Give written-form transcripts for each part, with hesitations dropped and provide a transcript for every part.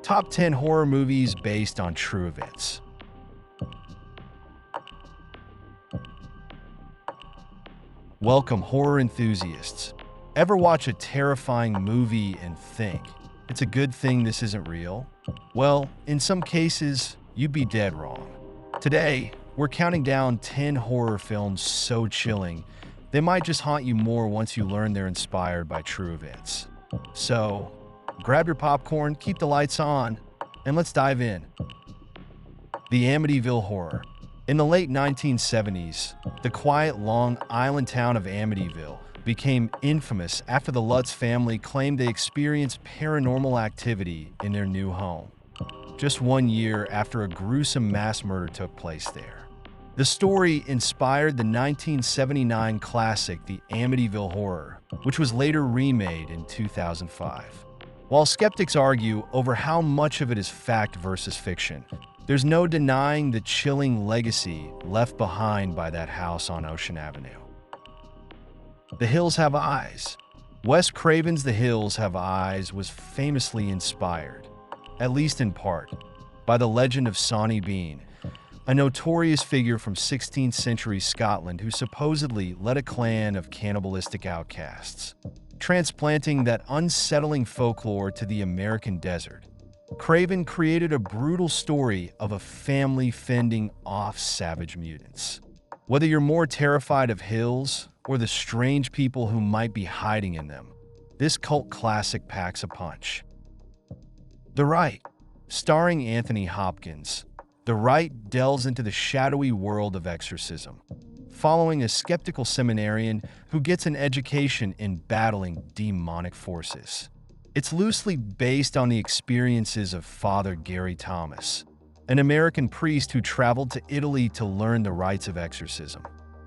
Top 10 horror movies based on true events. Welcome, horror enthusiasts. Ever watch a terrifying movie and think, it's a good thing this isn't real? Well, in some cases, you'd be dead wrong. Today, we're counting down 10 horror films so chilling, they might just haunt you more once you learn they're inspired by true events. So, grab your popcorn, keep the lights on, and let's dive in. The Amityville Horror. In the late 1970s, the quiet Long Island town of Amityville became infamous after the Lutz family claimed they experienced paranormal activity in their new home, just 1 year after a gruesome mass murder took place there. The story inspired the 1979 classic The Amityville Horror, which was later remade in 2005. While skeptics argue over how much of it is fact versus fiction, there's no denying the chilling legacy left behind by that house on Ocean Avenue. The Hills Have Eyes. Wes Craven's The Hills Have Eyes was famously inspired, at least in part, by the legend of Sawney Bean, a notorious figure from 16th century Scotland who supposedly led a clan of cannibalistic outcasts, transplanting that unsettling folklore to the American desert. Craven created a brutal story of a family fending off savage mutants. Whether you're more terrified of hills or the strange people who might be hiding in them, this cult classic packs a punch. The Rite. Starring Anthony Hopkins, The Rite delves into the shadowy world of exorcism, following a skeptical seminarian who gets an education in battling demonic forces. It's loosely based on the experiences of Father Gary Thomas, an American priest who traveled to Italy to learn the rites of exorcism.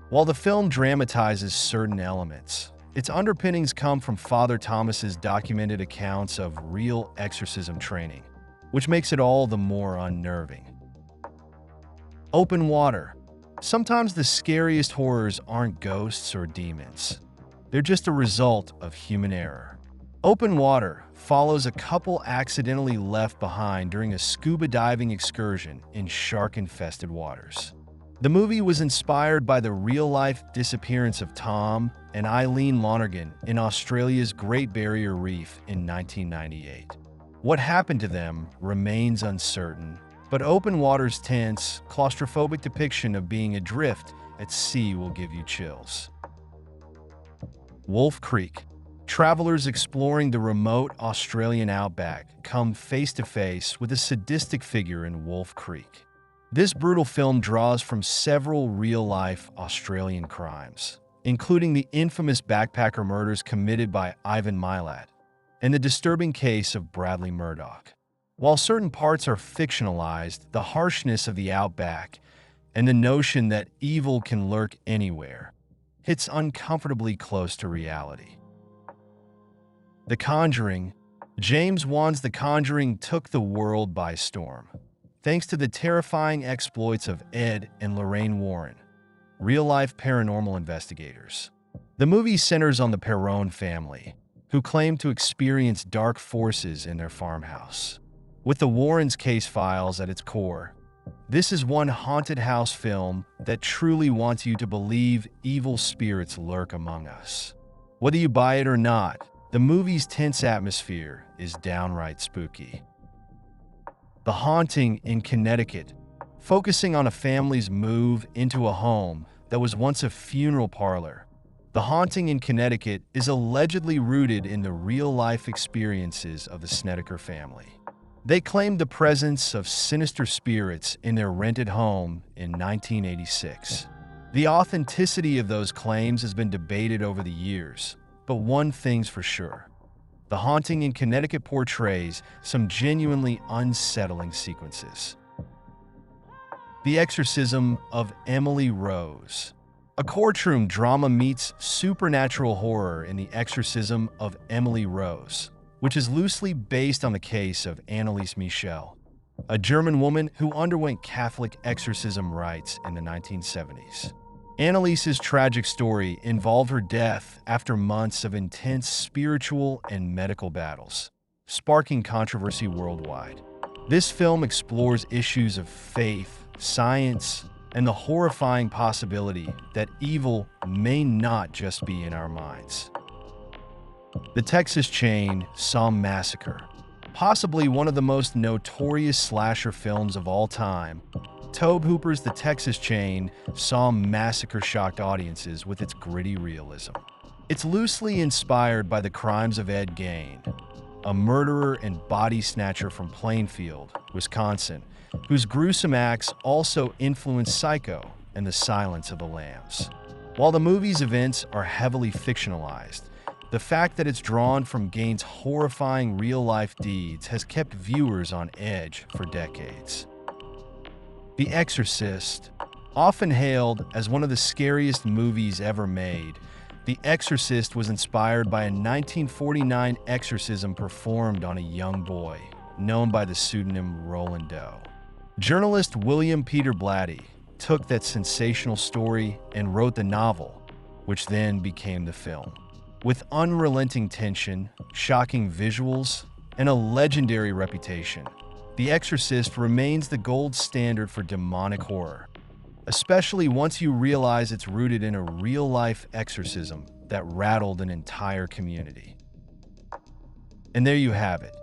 While the film dramatizes certain elements, its underpinnings come from Father Thomas's documented accounts of real exorcism training, which makes it all the more unnerving. Open Water. Sometimes the scariest horrors aren't ghosts or demons. They're just a result of human error. Open Water follows a couple accidentally left behind during a scuba diving excursion in shark-infested waters. The movie was inspired by the real-life disappearance of Tom and Eileen Lonergan in Australia's Great Barrier Reef in 1998. What happened to them remains uncertain, but Open Water's tense, claustrophobic depiction of being adrift at sea will give you chills. Wolf Creek. Travelers exploring the remote Australian outback come face to face with a sadistic figure in Wolf Creek. This brutal film draws from several real-life Australian crimes, including the infamous backpacker murders committed by Ivan Milat and the disturbing case of Bradley Murdoch. While certain parts are fictionalized, the harshness of the outback and the notion that evil can lurk anywhere hits uncomfortably close to reality. The Conjuring. James Wan's The Conjuring took the world by storm, thanks to the terrifying exploits of Ed and Lorraine Warren, real-life paranormal investigators. The movie centers on the Perron family, who claim to experience dark forces in their farmhouse. With the Warrens' case files at its core, this is one haunted house film that truly wants you to believe evil spirits lurk among us. Whether you buy it or not, the movie's tense atmosphere is downright spooky. The Haunting in Connecticut, focusing on a family's move into a home that was once a funeral parlor. The Haunting in Connecticut is allegedly rooted in the real-life experiences of the Snedeker family. They claimed the presence of sinister spirits in their rented home in 1986. The authenticity of those claims has been debated over the years, but one thing's for sure. The Haunting in Connecticut portrays some genuinely unsettling sequences. The Exorcism of Emily Rose. A courtroom drama meets supernatural horror in The Exorcism of Emily Rose, which is loosely based on the case of Anneliese Michel, a German woman who underwent Catholic exorcism rites in the 1970s. Anneliese's tragic story involved her death after months of intense spiritual and medical battles, sparking controversy worldwide. This film explores issues of faith, science, and the horrifying possibility that evil may not just be in our minds. The Texas chain Massacre, possibly one of the most notorious slasher films of all time, Tobe Hooper's The Texas Chain Massacre shocked audiences with its gritty realism. It's loosely inspired by the crimes of Ed Gein, a murderer and body snatcher from Plainfield, Wisconsin, whose gruesome acts also influenced Psycho and The Silence of the Lambs. While the movie's events are heavily fictionalized, the fact that it's drawn from Gein's horrifying real-life deeds has kept viewers on edge for decades. The Exorcist, often hailed as one of the scariest movies ever made, The Exorcist was inspired by a 1949 exorcism performed on a young boy, known by the pseudonym Roland Doe. Journalist William Peter Blatty took that sensational story and wrote the novel, which then became the film. With unrelenting tension, shocking visuals, and a legendary reputation, The Exorcist remains the gold standard for demonic horror, especially once you realize it's rooted in a real-life exorcism that rattled an entire community. And there you have it.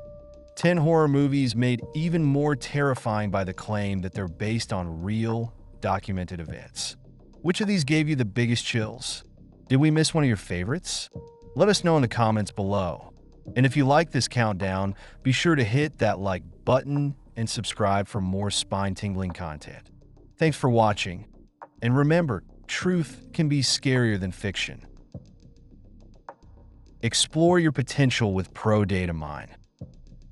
10 horror movies made even more terrifying by the claim that they're based on real, documented events. Which of these gave you the biggest chills? Did we miss one of your favorites? Let us know in the comments below. And if you like this countdown, be sure to hit that like button and subscribe for more spine-tingling content. Thanks for watching. And remember, truth can be scarier than fiction. Explore your potential with Pro Data Mine.